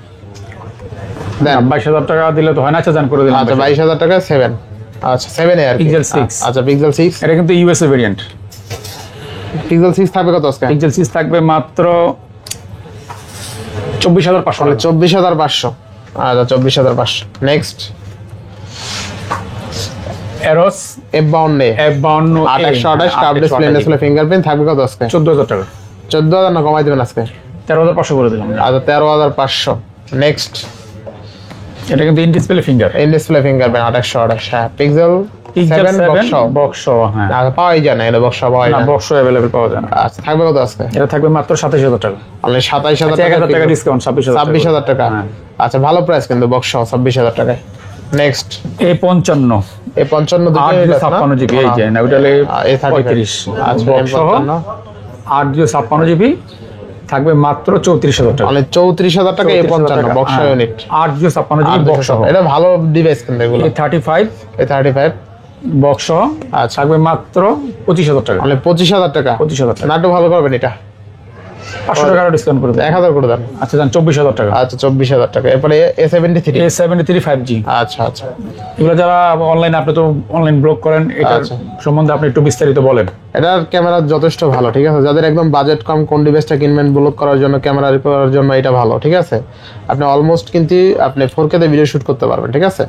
দেন 22000 টাকা দিলে তো হয় না। আচ্ছা জান করে দিলাম। আচ্ছা 22000 টাকা 7। আচ্ছা 7 এ আর কি। Pixel 6। আচ্ছা পিক্সেল 6। এটা কিন্তু ইউএসএ ভেরিয়েন্ট। পিক্সেল 6 থাকবে কত আজকে? পিক্সেল 6 থাকবে মাত্র 24500 টাকা। 24500। আচ্ছা 24500। Next arrows F52 2828 curve display fingerprint থাকবে কত আজকে? 14000 টাকা। 14000 না কমাই দিবেন আজকে? 13500 করে দিলাম। আচ্ছা 13500। নেক্সট এটা কিন্তু in display finger, in display fingerprint 2828। হ্যাঁ পিক্সেল 7 বক্স। হ্যাঁ আচ্ছা পাওয়াই যায় না, এটা বক্স পাওয়াই না, যায় না। বক্স अवेलेबल পাওয়া যায় না। আচ্ছা থাকবে কত আজকে? এটা থাকবে মাত্র 27000 টাকা। মানে 27000 টাকা, 1000 টাকা ডিসকাউন্ট, 26000 টাকা। আচ্ছা ভালো প্রাইস কিন্তু বক্স 26000 টাকায়। নেক্সট A55 A55 856 জিবি, এই যে না ওটা A35। আচ্ছা বক্স সহ 856 জিবি থাকবে মাত্র 34000 টাকা। মানে 34000 টাকা A55 box unit 856 GB box সহ। এটা ভালো ডিভাইস কিন্তু এগুলো। A35 A35 বক্স সহ আচ্ছা থাকবে মাত্র 25000 টাকা। মানে 25000 টাকা। 25000 টাকা। না একটু ভালো করবেন এটা, 500 টাকা ডিসকাউন্ট করে দেন। 1000 করে দেন। আচ্ছা জান 24000 টাকা। আচ্ছা 24000 টাকা। এরপরে A73 A73 5G। আচ্ছা আচ্ছা এগুলো যারা অনলাইন, আপনি তো অনলাইন ব্লগ করেন, এটা আচ্ছা। সম্বন্ধে আপনি একটু বিস্তারিত বলেন। এটার ক্যামেরা যথেষ্ট ভালো, ঠিক আছে। যাদের একদম বাজেট কম, কোন ডিভাইসটা কিনবেন ব্লগ করার জন্য, ক্যামেরা করার জন্য এটা ভালো, ঠিক আছে। আপনি অলমোস্ট কিন্তু আপনি 4K তে ভিডিও শুট করতে পারবেন, ঠিক আছে।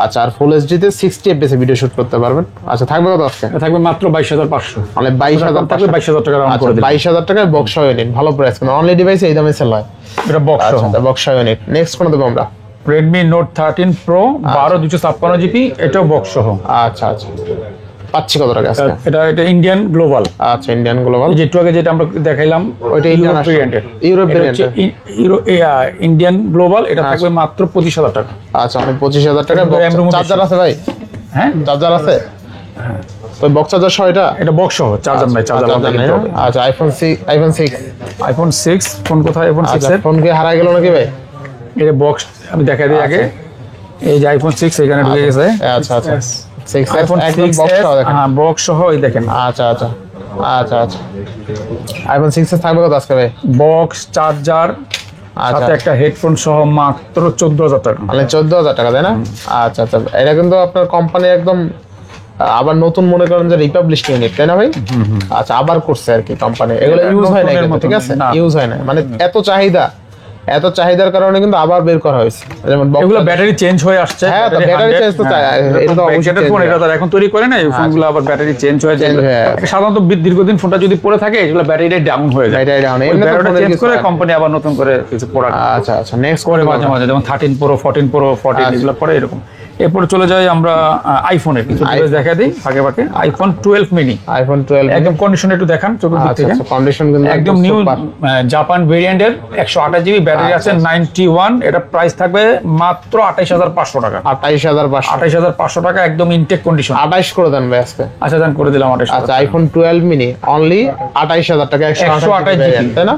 আচ্ছা আর ফুল এইচডি তে 60 এফপিএস ভিডিও শুট করতে পারবেন। আচ্ছা থাকবে কত আজকে? এটা থাকবে মাত্র 22500। মানে 22000 টাকা। 22000 টাকা রাউন্ড করে দিলাম। 22000 টাকায় বক্স ইউনিট, ভালো প্রাইস কিন্তু অনলি ডিভাইসে এই দামে সেল হয়। এটা বক্স সহ। আচ্ছা বক্স ইউনিট। নেক্সট কোন দেবো আমরা? Redmi Note 13 Pro 12256 জিবি, এটাও বক্স সহ। আচ্ছা আচ্ছা পাচ্ছি কত টাকা আজকে? এটা ইন্ডিয়ান গ্লোবাল। আচ্ছা ইন্ডিয়ান গ্লোবাল, যে একটু আগে যেটা আমরা দেখাইলাম ওইটা international Europe variant. Indian global, এটা থাকবে মাত্র 25000 টাকা। আচ্ছা মানে 25000 টাকা। চার্জার আছে ভাই? হ্যাঁ চার্জার আছে। ওই বক্স চার্জার সহ এটা? এটা বক্স সহ, চার্জার নাই, চার্জার নেই। আচ্ছা আইফোন 6 আইফোন 6 ফোন কোথায়? আইফোন 6 এর ফোন কি হারাই গেল নাকি ভাই? এটা বক্স আমি দেখাই দিই আগে। এই যে আইফোন 6 এখানে ঢুকে গেছে। আচ্ছা আচ্ছা 6 আইফোন একদম বক্স সহ দেখেন। হ্যাঁ বক্স সহ, এই দেখেন। আচ্ছা আচ্ছা আচ্ছা আচ্ছা আইফোন 6 এর থাকবে কত আজকে ভাই? বক্স, চার্জার, আচ্ছা সাথে একটা হেডফোন সহ মাত্র 14000 টাকা। মানে 14000 টাকা তাই না? আচ্ছা আচ্ছা এটা কিন্তু আপনার কোম্পানি একদম আবার নতুন মনে করেন যে রিপাবলিশ ইউনিট, তাই না ভাই? আচ্ছা আবার করছে আর কি কোম্পানি, এগুলো ইউজ হয় না কিন্তু, ঠিক আছে। ইউজ হয় না মানে এত চাহিদার কারণে কিন্তু আবার বের করা হয়েছে। যেমন এগুলো ব্যাটারি চেঞ্জ হয়ে আসছে। হ্যাঁ তো ব্যাটারি চেঞ্জ তো এটা তো অবশ্যই ফোন, এটা তারা এখন তৈরি করে না, এই ফোনগুলো আবার ব্যাটারি চেঞ্জ হয়ে যায়। সাধারণত দীর্ঘদিন ফোনটা যদি পড়ে থাকে, এগুলো ব্যাটারিটা ডাউন হয়ে যায়। ব্যাটারি ডাউন, এমনি তো ব্যাটারি চেঞ্জ করে কোম্পানি আবার নতুন করে কিছু প্রোডাক্ট। আচ্ছা আচ্ছা নেক্সট করে মাঝে মাঝে, যেমন 13 Pro 14 Pro 14 এগুলো পরে এরকম। এরপর চলে যাই আমরা আইফোনের কিছু ডিভাইস দেখা দিই ফাঁকে ফাঁকে। আইফোন 12 মিনি, আইফোন 12 একদম কন্ডিশন একটু দেখান চতুর্দিক আচ্ছা থেকে। আচ্ছা কন্ডিশন কিন্তু একদম নিউ জাপান ভেরিয়েন্টের 128 জিবি ব্যাটারি আছে, 91। এটা প্রাইস থাকবে মাত্র 28500 টাকা। 28500 টাকা, একদম ইনটেক কন্ডিশন। 28 করে দেন ভাই আজকে। আচ্ছা জান করে দিলাম 28000। আচ্ছা আইফোন 12 মিনি অনলি 28000 টাকা, 128 জিবি তাই না?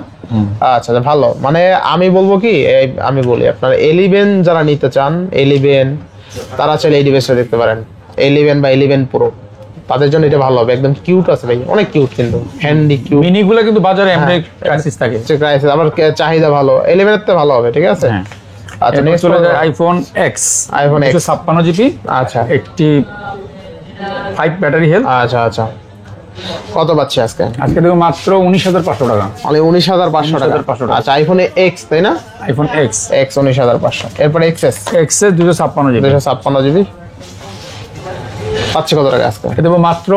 আচ্ছা ভালো। মানে আমি বলবো কি, আমি বলি আপনার 11 যারা নিতে চান, 11 তারা চাইলে এই ডিভাইসটা দেখতে পারেন। 11 বা 11 প্রো তাদের জন্য এটা ভালো হবে। একদম কিউট আছে ভাই, অনেক কিউট কিন্তু, হ্যান্ডি কিউট। মিনিগুলো কিন্তু বাজারে এমনি ক্রাইসিস থাকে, ক্রাইসিস আবার চাহিদা ভালো। 11 এর তে ভালো হবে, ঠিক আছে। আচ্ছা নেক্সট চলে যায় iPhone x. IPhone x 56 GB. আচ্ছা 85 ব্যাটারি হেলথ। আচ্ছা আচ্ছা কত পাচ্ছি আজকে? আজকে দেখো মাত্র 19500 টাকা। মানে 19500 টাকা। আচ্ছা আইফোন এক্স তাই না? IPhone x 19500। এরপর এক্সএস এক্সএস 256 জিবি। 256 জিবি পাচ্ছি কত টাকা আজকে? দেবো মাত্র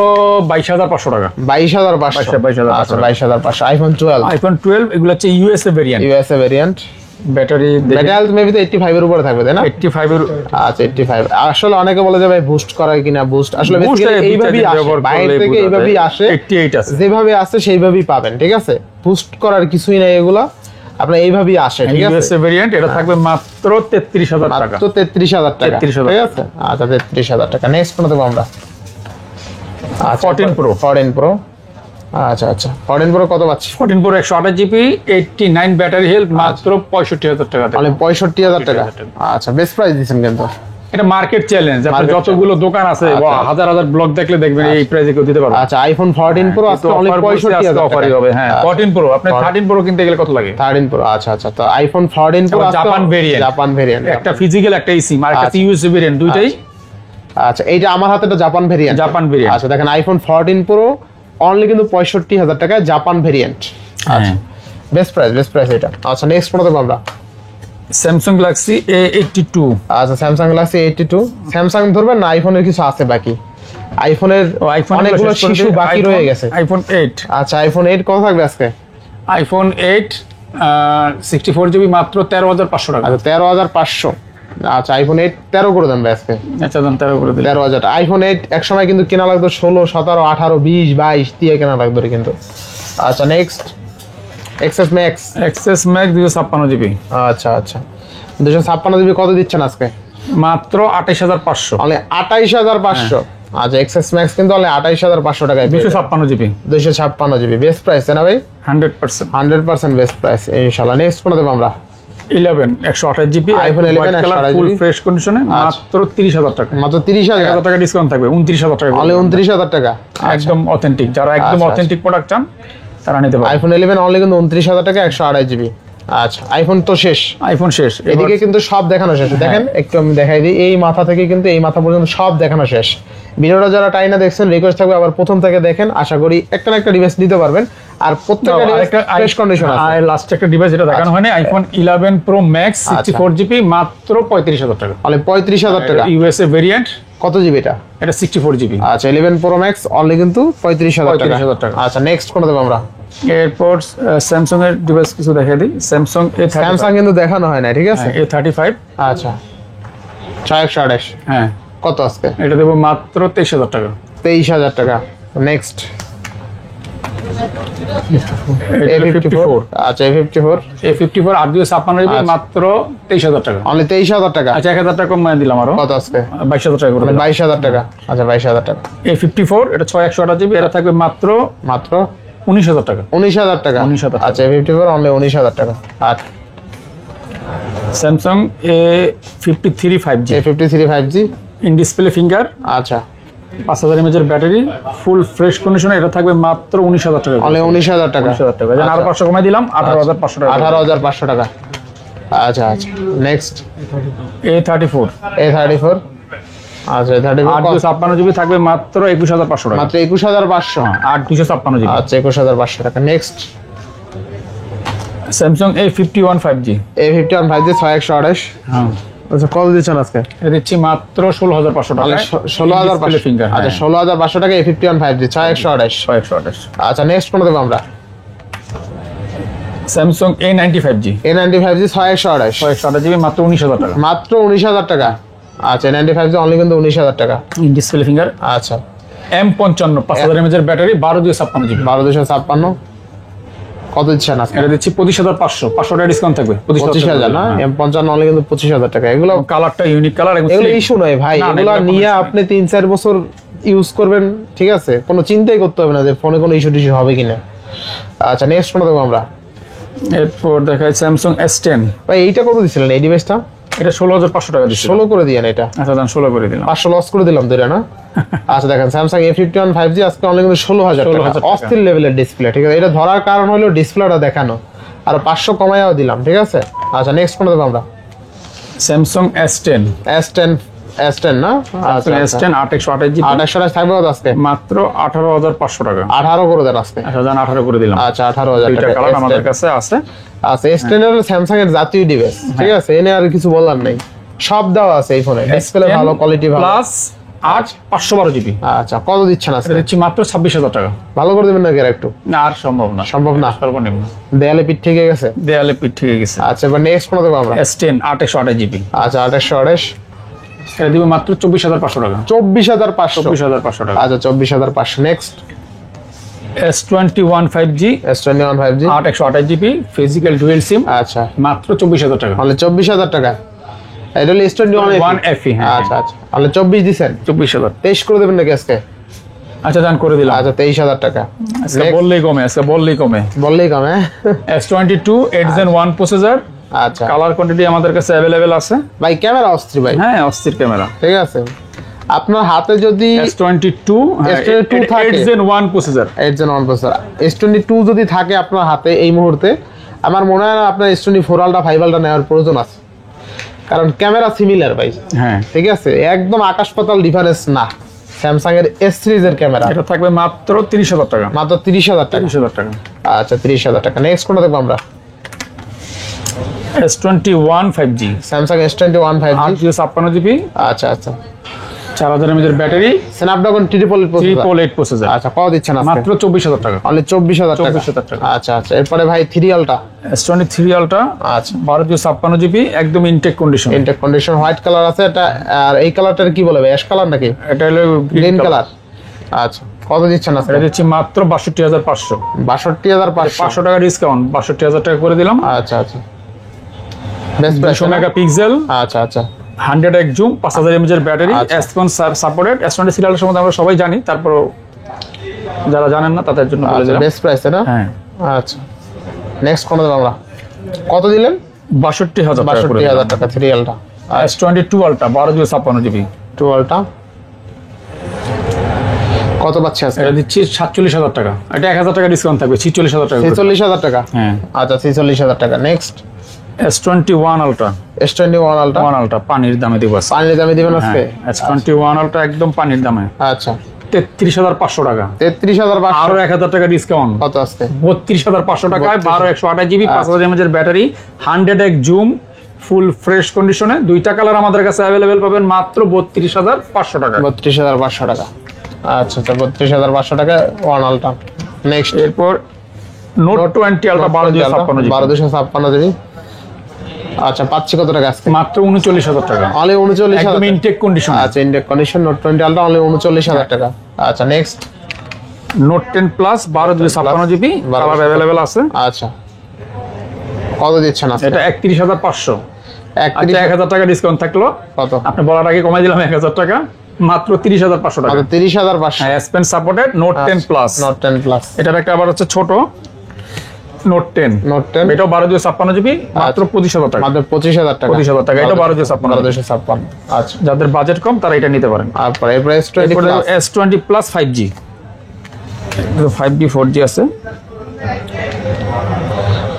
22,500 টাকা। 22,500। 22,500 আচ্ছা 22,500। আইফোন 12। আইফোন 12 এগুলো হচ্ছে USA variant. USA variant. Battery health maybe তো 85 এর উপরে থাকবে তাই না? 85 এর। আচ্ছা 85। আসলে অনেকে বলে যে ভাই বুস্ট করায় কিনা, বুস্ট আসলে বেসিক্যালি এইভাবেই আসে, বাইরে থেকে এইভাবেই আসে, 88 আছে, যেভাবে আসে সেইভাবেই পাবেন, ঠিক আছে? বুস্ট করার কিছুই নাই, এগুলা আপনার এইভাবেই আসে, ঠিক আছে? ইউএসএ ভেরিয়েন্ট, এটা থাকবে মাত্র 33,000 টাকা। মাত্র 33,000 টাকা, 33,000 ঠিক আছে? আচ্ছা 33,000 টাকা। নেক্সট কোন দেবো আমরা? আচ্ছা 14 Pro। 14 Pro। আচ্ছা আচ্ছা 14 Pro কত পাচ্ছি? 14 Pro 128 জিবি 89 ব্যাটারি হেলথ, মাত্র 65,000 টাকা। মানে 65,000 টাকা। আচ্ছা বেস্ট প্রাইস দিচ্ছেন কিন্তু। এটা মার্কেট চ্যালেঞ্জ, আপনি যতগুলো দোকান আছে হাজার হাজার ব্লগ দেখলে দেখবেন এই প্রাইসে কেউ দিতে পারবে। আচ্ছা আইফোন 14 Pro আজকে অনলি 65,000 অফারই হবে। হ্যাঁ 14 Pro, আপনি 13 Pro কিনতে গেলে কত লাগে? 13 Pro। আচ্ছা আচ্ছা, তো iPhone 14 Pro Japan variant, Japan variant, একটা ফিজিক্যাল একটা eSIM আর একটা ইউএসএ ভেরিয়েন্ট, দুইটাই। আচ্ছা এইটা আমার হাতে এটা জাপান ভেরিয়েন্ট। Japan variant. আচ্ছা দেখেন আইফোন 14 Pro অনলি কিন্তু 65,000 টাকা, জাপান ভেরিয়েন্ট। আচ্ছা বেস্ট প্রাইস এটা। আচ্ছা নেক্সট কোন দেবো আমরা? Samsung Galaxy A82। আচ্ছা স্যামসাং গ্যালাক্সি 82। স্যামসাং ধরবেন না, আইফোনের কিছু আছে বাকি? আইফোনের অনেকগুলো শিশু বাকি রয়ে গেছে। আইফোন 8। আচ্ছা আইফোন 8 কত থাকবে আজকে? আইফোন 8 64 জিবি মাত্র 13,500 টাকা। আচ্ছা 13,500। আচ্ছা আইফোন 8 13 করে দেন ভাই আজকে। আচ্ছা দাম 13 করে দিন। 13,000। আইফোন 8 এক সময় কিন্তু কেনা লাগতো 16, 17, 18, 20, 22 দিয়ে কেনা লাগতো কিন্তু। আচ্ছা next XS max. XS max 256 GB. আচ্ছা আচ্ছা 256 জিবি কত দিচ্ছেন আজকে? মাত্র 28,500। মানে 28,500। আচ্ছা এক্সএস ম্যাক্স কিন্তু অনলি 28,500 টাকায় 256 জিবি। 256 জিবি বেস্ট প্রাইস না ভাই? 100%। 100% বেস্ট প্রাইস ইনশাআল্লাহ। নেক্সট কোন দেব আমরা? 11 128 জিবি আইফোন 11 128 ফুল জিবি ফ্রেশ কন্ডিশনে মাত্র 30,000 টাকা। মাত্র 30,000 টাকা ডিসকাউন্ট থাকবে, 29,000 টাকা। অনলি 29,000 টাকা। একদম অথেন্টিক, যারা একদম অথেন্টিক প্রোডাক্ট চান তারা নিতে পারে। আইফোন 11 অনলি কিন্তু 29,000 টাকা 128 জিবি। আচ্ছা আইফোন তো শেষ, আইফোন শেষ। এদিকে কিন্তু সব দেখানো শেষ। দেখেন একটু আমি দেখাই দিই, এই মাথা থেকে কিন্তু এই মাথা পর্যন্ত সব দেখানো শেষ। ভিডিওটা যারা টাইনা দেখছেন রিকোয়েস্ট থাকবে আবার প্রথম থেকে দেখেন, আশা করি একটা না একটা ডিভাইস নিতে পারবেন। আর প্রত্যেকটা ডিভাইস ফ্রেশ কন্ডিশন আছে। আর লাস্ট একটা ডিভাইস যেটা দেখানো হয়নি, আইফোন 11 Pro Max 64 জিবি মাত্র 35,000 টাকা। অনলি 35,000 টাকা। USA variant. কত জিবি এটা? এটা 64 জিবি। আচ্ছা 11 Pro Max অনলি কিন্তু 35,000 টাকা। আচ্ছা নেক্সট কোন দেব আমরা? এরপর স্যামসাং এর ডিভাইস কিছু দেখাই দিই। স্যামসাং স্যামসাং কিন্তু দেখানো হয় না, ঠিক আছে? A35। আচ্ছা 6128। হ্যাঁ কত আজকে? এটা দেবো মাত্র 23,000 টাকা। 23,000 টাকা। Next A54। আচ্ছা A54 আর 256 জিবি মাত্র 23,000 টাকা। অনলি 23,000 টাকা। আচ্ছা 1,000 টাকা কম দিলাম আরো। কত আজকে? 22,000 টাকা করে দিলাম। 22,000 টাকা। আচ্ছা 22,000 টাকা। A54 এটা 6128 জিবি, এটা থাকবে মাত্র 19,000 টাকা। 19,000 টাকা। 19,000 আচ্ছা A54 অনলি 19,000 টাকা। আর Samsung A53 5G। A53 5G in display finger. আচ্ছা 5000 mAh ব্যাটারি, ফুল ফ্রেশ কন্ডিশনে, এটা থাকবে মাত্র 19,000 টাকা। অনলি 19,000 টাকা। 19,000 টাকা। যেন আরো 500 কমাই দিলাম, 18,500 টাকা। 18,500 টাকা। আচ্ছা আচ্ছা নেক্সট A34। আচ্ছা A34 আর 256 জিবি থাকবে মাত্র 21,500 টাকা। মাত্র 21,500। আর 256 জিবি। আচ্ছা 21,500 টাকা। Next Samsung A51 5G। A51 5G 6128। হ্যাঁ আচ্ছা কত দিচ্ছেন আজকে? এটা দিচ্ছি মাত্র 16,500 টাকা। 16,500 ফিঙ্গার। আচ্ছা 16,500 টাকা A51 5G 6128। আচ্ছা নেক্সট কোন দেব আমরা? Samsung A90 5G। A90 5G 6128 GB মাত্র 19,000 টাকা। মাত্র 19,000 টাকা। আচ্ছা A90 5G অনলি কিন্তু 19,000 টাকা। In display finger. আচ্ছা M55 5000 mAh ব্যাটারি, 12,256 জিবি। 12,256 কত দিচ্ছেন আজকে? এটা দিচ্ছি 25,500, 500 টাকা ডিসকাউন্ট থাকবে। 25,000 না? M55 অনলি কিন্তু 25,000 টাকা। এগুলো কালারটা ইউনিক কালার, এগুলো ইস্যু নয় ভাই, এগুলো নিয়ে আপনি 3-4 বছর ইউজ করবেন, ঠিক আছে? কোনো চিন্তাই করতে হবে না যে ফোনে কোনো ইস্যু টিস্যু হবে কিনা। আচ্ছা নেক্সট কোন দেবো আমরা? এরপর দেখায় স্যামসাং S10। ভাই এইটা কত দিছিলেন এই ডিভাইসটা? এটা 16,500 টাকা দিচ্ছি। 16 করে দিয়েন এটা। আচ্ছা দাম 16 করে দিলাম। 500 লস করে দিলাম দুইটা না? আচ্ছা দেখেন স্যামসাং A51 5G আজকে অনলি কিন্তু 16,000 টাকা। অস্থির লেভেলের ডিসপ্লে, ঠিক আছে? এটা ধরার কারণ হলো ডিসপ্লেটা দেখানো, আর 500 কমায়াও দিলাম, ঠিক আছে? আচ্ছা নেক্সট কোন দেব আমরা? স্যামসাং S10 না? আচ্ছা S10 828 জিবি। 28 থাকবে কত আজকে? মাত্র 18,500 টাকা। 18 করে দেন আজকে। আচ্ছা জান 18 করে দিলাম। আচ্ছা 18,000 দুইটা টাকা। কালার আমাদের কাছে আছে। আচ্ছা S10 এর স্যামসাং এর জাতীয় ডিভাইস, ঠিক আছে? এনে আর কিছু বলার নাই, সব দেওয়া আছে এই ফোনে। ডিসপ্লে ভালো, কোয়ালিটি ভালো, প্লাস 8/512 GB। আচ্ছা, কত দিচ্ছেন আজকে? দিচ্ছি মাত্র 26,000 টাকা। ভালো করে দেবেন নাকি আর একটু? না, আর সম্ভব না, সম্ভব না, সর্বনিম্ন। দেয়ালে পিঠ ঠিক গেছে, দেয়ালে পিঠ ঠিক গেছে। আচ্ছা, এবার নেক্সট কোন দেবো আমরা? S10 8/128 GB। আচ্ছা, 2828, এটা দিব মাত্র 24,500 টাকা। 24,500, 24,500 টাকা। আচ্ছা 24,500। Next S21 5G S21 5G, 8/128 GB physical dual SIM, আচ্ছা মাত্র 24,000 টাকা। তাহলে 24,000 টাকা। এটা হলো S21 FE। হ্যাঁ, আচ্ছা আচ্ছা, তাহলে 24 দিছেন, 24,000। 23 করে দেবেন নাকি আজকে? আচ্ছা, দান করে দিলাম। আচ্ছা, 23,000 টাকা। আজকে বললেই কমে, আজকে বললেই কমে। বললেই কম, হ্যাঁ। S22 8 Gen 1 প্রসেসর, আচ্ছা কালার কোয়ান্টিটি আমাদের কাছে অ্যাভেলেবেল আছে। ভাই, ক্যামেরা অস্থির ভাই, হ্যাঁ, অস্থির ক্যামেরা। ঠিক আছে। আপনার হাতে যদি S22 S22 থাকে, 8 Gen 1 processor, 8 Gen 1 processor, S22 যদি থাকে আপনার হাতে এই মুহূর্তে, আমার মনে হয় না আপনার S24 আলট্রা 5 আলট্রা নেওয়ার প্রয়োজন আছে, কারণ ক্যামেরা সিমিলার ভাই। হ্যাঁ, ঠিক আছে, একদম আকাশ পাতাল ডিফারেন্স না। স্যামসাং এর S সিরিজের ক্যামেরা, এটা থাকবে মাত্র 30,000 টাকা। মাত্র 30,000 টাকা। 30,000 টাকা। আচ্ছা, 30,000 টাকা। নেক্সট কোনটা দেখবো আমরা? S21 5G Samsung S21 5G, 856 GB, আচ্ছা আচ্ছা, 4000 mAh ব্যাটারি, স্ন্যাপড্রাগন 888 প্রসেসর, আচ্ছা, কত দিচ্ছেন আজকে? মাত্র 24,000 টাকা। অনলি 24,000 টাকা। 24,000 টাকা। আচ্ছা আচ্ছা, এরপরে ভাই 3 আলট্রা, S23 আলট্রা, আচ্ছা, 1256 GB, একদম intact condition. Intact condition, white colour আছে এটা। আর এই কালারটার কি বলে ভাই, অ্যাশ কালার নাকি এটা হলো গ্রিন কালার? আচ্ছা, কত দিচ্ছেন আজকে? এটা দিচ্ছি মাত্র 62,500। 62,500, 500 টাকা ডিসকাউন্ট, 62,000 টাকা করে দিলাম। আচ্ছা আচ্ছা, বেস্ট প্রাইস। 200 মেগাপিক্সেল, আচ্ছা আচ্ছা, 100x জুম, 5000 mAh ব্যাটারি, আচ্ছা। S-Pen supported. S20 সিরিয়ালের সম্বন্ধে আমরা সবাই জানি, তারপর যারা জানেন না তাদের জন্য বলে দিলাম। বেস্ট প্রাইস না? হ্যাঁ, আচ্ছা, নেক্সট কোন দেব আমরা? কত দিলেন? 62,000 টাকা করে 62,000 টাকা 3 ultra. S22 ultra 1256 GB, 2 ultra কত পাচ্ছে আজকে? এটা দিচ্ছি 47,000 টাকা। এটা 1,000 টাকা ডিসকাউন্ট থাকবে, 46,000 টাকা করে। 46,000 টাকা, হ্যাঁ। আচ্ছা 46,000 টাকা। Next S21 ultra, S21 ultra, 1 ultra পানির দামে দিব আজকে। পানির দামে দিবেন আজকে? হ্যাঁ, S21 আলট্রা একদম পানির দামে, আচ্ছা, 33,500 টাকা। 33,500, আরো 1,000 টাকা ডিসকাউন্ট, কত আজকে? 32,500 টাকায় 12/128 GB, 5000 mAh battery, 100x zoom, full fresh কন্ডিশনে। দুইটা কালার আমাদের কাছে অ্যাভেলেবেল পাবেন মাত্র 32,500 টাকা। 32,500 টাকা। আচ্ছা আচ্ছা, 32,500 টাকা 1 আলট্রা। নেক্সট এরপর নোট 20 আলট্রা 1256 GB, 1256 জিবি। আচ্ছা, পাচ্ছি কত টাকা আজকে? মাত্র 39,000 টাকা। অনলি 39,000 একদম ইনটেক কন্ডিশন। আচ্ছা, intact condition note 20 ultra only 39,000 টাকা। আচ্ছা, next note 10 plus 12/256 GB, colour available আছে। আচ্ছা, কত দিচ্ছেন আজকে? এটা 31,500। আচ্ছা, 31,000 1,000 টাকা ডিসকাউন্ট থাকলো। কত? আপনি বলার আগে কমাই দিলাম 1,000 টাকা, মাত্র 30,500 টাকা। 30,500, হ্যাঁ, S Pen supported note 10 plus. Note 10 plus, এটার একটা আবার হচ্ছে ছোট নোট 10, নোট 10, এটাও 12/256 GB, মাত্র 25,000 টাকা। মাত্র 25,000 টাকা। 25,000 টাকা, এটা 12/256। 1256, আচ্ছা। যাদের বাজেট কম তারা এটা নিতে পারেন। তারপরে এরপরে S20 এরপরে plus, S20 plus 5G, 5G 4G আছে,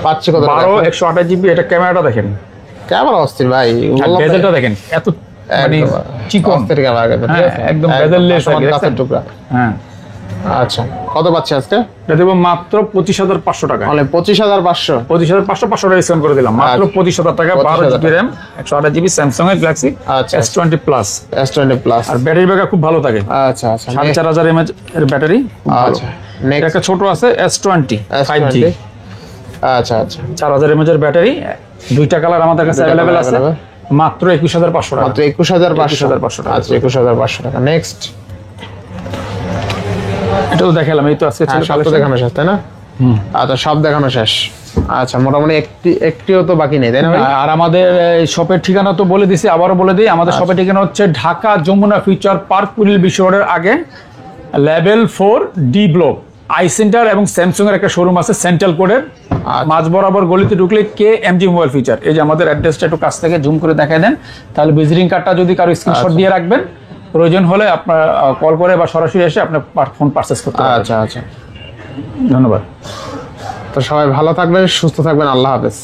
পাচ্ছি কত টাকা? 12/128 GB। এটা ক্যামেরাটা দেখেন, ক্যামেরা অস্থির ভাই, বেজেলটা দেখেন, এত মানে চিকন। অস্থির ক্যামেরা, হ্যাঁ, একদম বেজেললেস কাঁচের টুকরা। হ্যাঁ, আচ্ছা, কত পাচ্ছি আজকে? এটা দেবো মাত্র 25,500 টাকা। মানে 25,500, 25,500, 500 টাকা ডিসকাউন্ট করে দিলাম, মাত্র 25,000 টাকা। 12 GB RAM, 128 GB স্যামসাং এর গ্যালাক্সি আচ্ছা। S20 plus. S20 প্লাস, আর ব্যাটারি ব্যাকআপ খুব ভালো থাকে, আচ্ছা আচ্ছা। 4,500 mAh এর ব্যাটারি। আচ্ছা, নেক্সট একটা ছোট আছে S20 5G, S20, আচ্ছা আচ্ছা, 4,000 mAh এর ব্যাটারি। দুইটা কালার আমাদের কাছে দুইটা অ্যাভেলেবেল colour আছে, available। মাত্র 21,500 টাকা। মাত্র 21,500 21,500 টাকা। আচ্ছা, 21,500 টাকা। নেক্সট, এটা তো দেখালাম, এই তো আজকে ছিল সব তো দেখানো শেষ তাই না? আচ্ছা, সব দেখানো শেষ। আচ্ছা, মোটামুটি একটিও তো বাকি নেই তাই না ভাই? আর আমাদের শপের ঠিকানা তো বলে দিছি, আবারও বলে দিই। আমাদের শপের ঠিকানা হচ্ছে ঢাকা যমুনা ফিউচার পার্ক, কুড়িল বিশ্ব রোডের আগে, level 4 D block. I centre এবং স্যামসাং এর একটা শোরুম আছে সেন্ট্রাল কোডের মাঝ বরাবর গলিতে ঢুকলে KMG মোবাইল ফিচার। এই যে আমাদের অ্যাড্রেসটা একটু কাছ থেকে জুম করে দেখায় দেন, তাহলে ভিজিটিং কার্ডটা যদি কারো স্ক্রিনশট দিয়ে রাখবেন, প্রয়োজন হলে আপনার কল করে বা সরাসরি এসে আপনার ফোন পারচেজ করতে পারবেন। আচ্ছা আচ্ছা, ধন্যবাদ। তো সবাই ভালো থাকবেন, সুস্থ থাকবেন, আল্লাহ হাফেজ।